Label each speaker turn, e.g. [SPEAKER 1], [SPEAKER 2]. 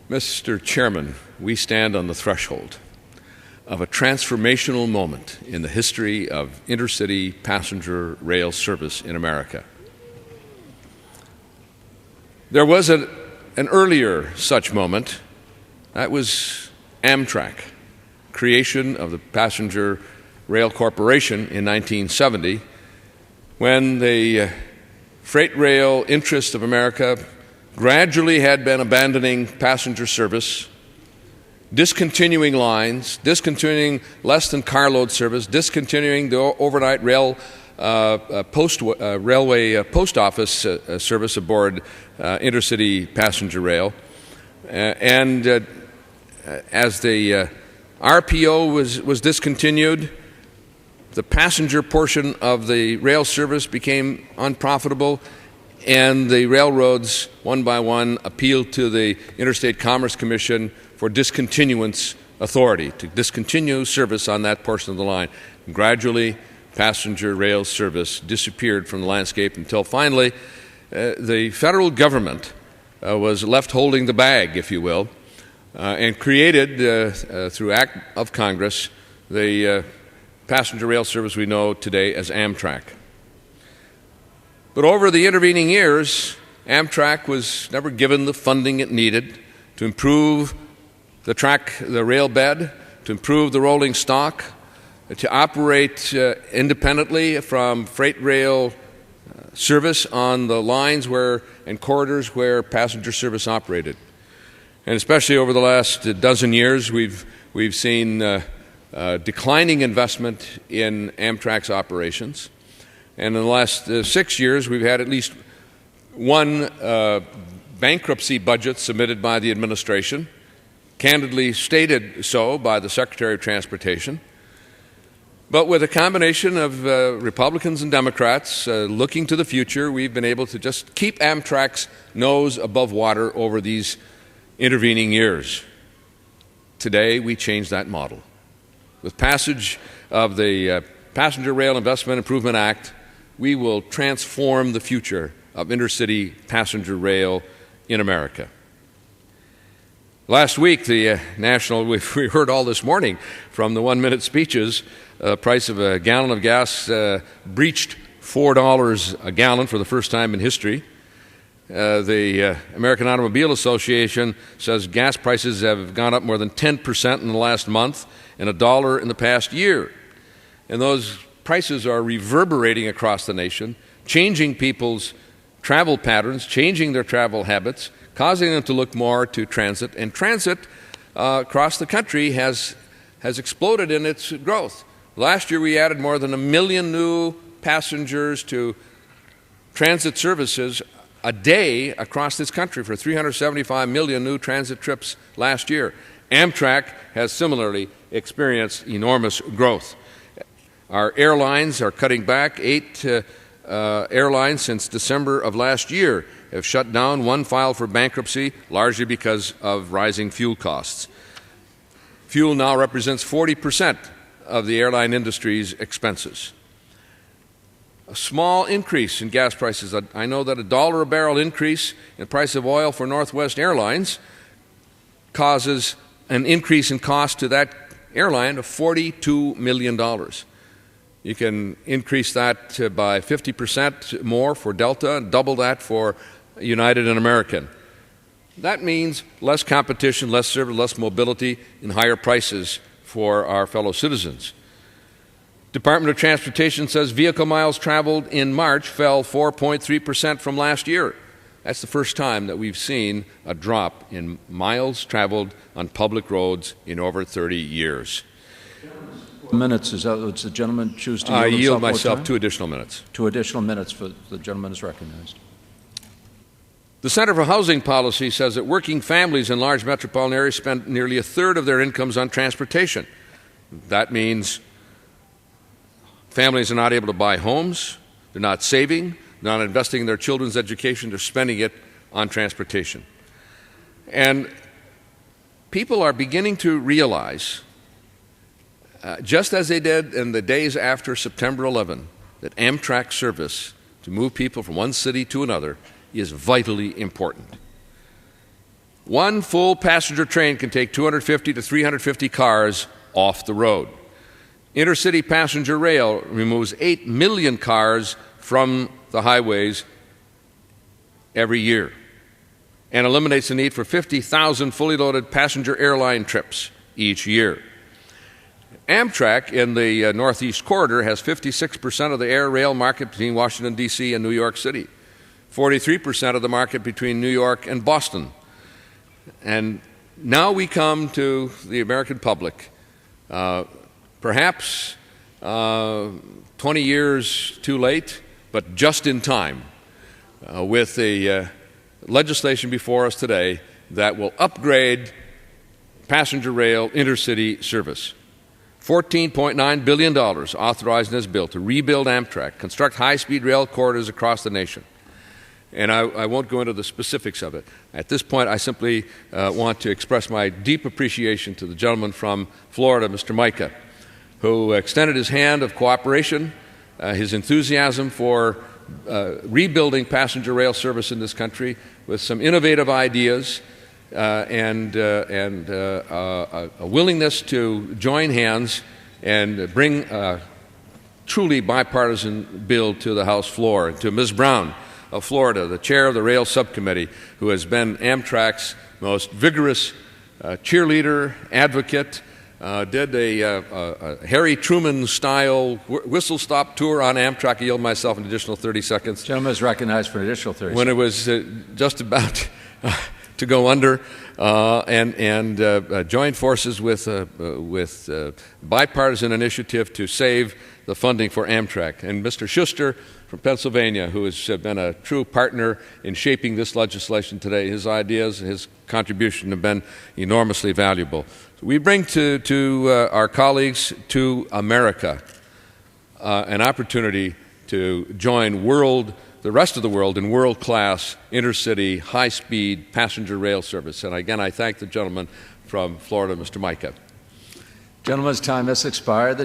[SPEAKER 1] Mr. Chairman, we stand on the threshold of a transformational moment in the history of intercity passenger rail service in America. There was an earlier such moment. That was Amtrak, creation of the Passenger Rail Corporation in 1970, when the freight rail interests of America gradually had been abandoning passenger service, discontinuing lines, discontinuing less than carload service, discontinuing the overnight railway post office service aboard intercity passenger rail. And as the RPO was discontinued, the passenger portion of the rail service became unprofitable, and the railroads, one by one, appealed to the Interstate Commerce Commission for discontinuance authority to discontinue service on that portion of the line. And gradually, passenger rail service disappeared from the landscape until finally the federal government was left holding the bag, if you will, and created, through act of Congress, the passenger rail service we know today as Amtrak. But over the intervening years, Amtrak was never given the funding it needed to improve the rail bed, to improve the rolling stock, to operate independently from freight rail service on the lines and corridors where passenger service operated. And especially over the last dozen years, we've seen declining investment in Amtrak's operations. And in the last 6 years, we've had at least one bankruptcy budget submitted by the administration, candidly stated so by the Secretary of Transportation. But with a combination of Republicans and Democrats looking to the future, we've been able to just keep Amtrak's nose above water over these intervening years. Today, we change that model. With passage of the Passenger Rail Investment Improvement Act, we will transform the future of intercity passenger rail in America. Last week, we heard all this morning from the one-minute speeches, the price of a gallon of gas breached $4 a gallon for the first time in history. The American Automobile Association says gas prices have gone up more than 10% in the last month and $1 in the past year. And those prices are reverberating across the nation, changing people's travel patterns, changing their travel habits, causing them to look more to transit. And transit across the country has exploded in its growth. Last year, we added more than 1 million new passengers to transit services a day across this country for 375 million new transit trips last year. Amtrak has similarly experienced enormous growth. Our airlines are cutting back. 8 airlines since December of last year have shut down. One filed for bankruptcy, largely because of rising fuel costs. Fuel now represents 40% of the airline industry's expenses. A small increase in gas prices. I know that $1 a barrel increase in the price of oil for Northwest Airlines causes an increase in cost to that airline of $42 million. You can increase that by 50% more for Delta and double that for United and American. That means less competition, less service, less mobility, and higher prices for our fellow citizens. Department of Transportation says vehicle miles traveled in March fell 4.3% from last year. That's the first time that we've seen a drop in miles traveled on public roads in over 30 years.
[SPEAKER 2] Minutes, is that what the gentleman choose to yield?
[SPEAKER 1] I yield myself 2 additional minutes.
[SPEAKER 2] 2 additional minutes for the gentleman is recognized.
[SPEAKER 1] The Center for Housing Policy says that working families in large metropolitan areas spend nearly 1/3 of their incomes on transportation. That means families are not able to buy homes, they're not saving, they're not investing in their children's education, they're spending it on transportation. And people are beginning to realize, just as they did in the days after September 11, that Amtrak service to move people from one city to another is vitally important. One full passenger train can take 250 to 350 cars off the road. Intercity passenger rail removes 8 million cars from the highways every year and eliminates the need for 50,000 fully loaded passenger airline trips each year. Amtrak in the Northeast Corridor has 56% of the air rail market between Washington, D.C. and New York City, 43% of the market between New York and Boston. And now we come to the American public, perhaps 20 years too late, but just in time, with the legislation before us today that will upgrade passenger rail intercity service. $14.9 billion authorized in this bill to rebuild Amtrak, construct high-speed rail corridors across the nation. And I won't go into the specifics of it. At this point, I simply want to express my deep appreciation to the gentleman from Florida, Mr. Mica, who extended his hand of cooperation, his enthusiasm for rebuilding passenger rail service in this country with some innovative ideas and a willingness to join hands and bring a truly bipartisan bill to the House floor. And to Ms. Brown of Florida, the chair of the Rail Subcommittee, who has been Amtrak's most vigorous cheerleader, advocate, did a Harry Truman-style whistle-stop tour on Amtrak. I yield myself an additional 30 seconds.
[SPEAKER 2] The gentleman is recognized for an additional 30 seconds.
[SPEAKER 1] When it was just about to go under, and joined forces with bipartisan initiative to save the funding for Amtrak. And Mr. Schuster from Pennsylvania, who has been a true partner in shaping this legislation today, his ideas, his contribution have been enormously valuable. So we bring to our colleagues, to America, an opportunity to join the rest of the world in world-class intercity high-speed passenger rail service. And again, I thank the gentleman from Florida, Mr. Mica.
[SPEAKER 2] Gentleman's time has expired.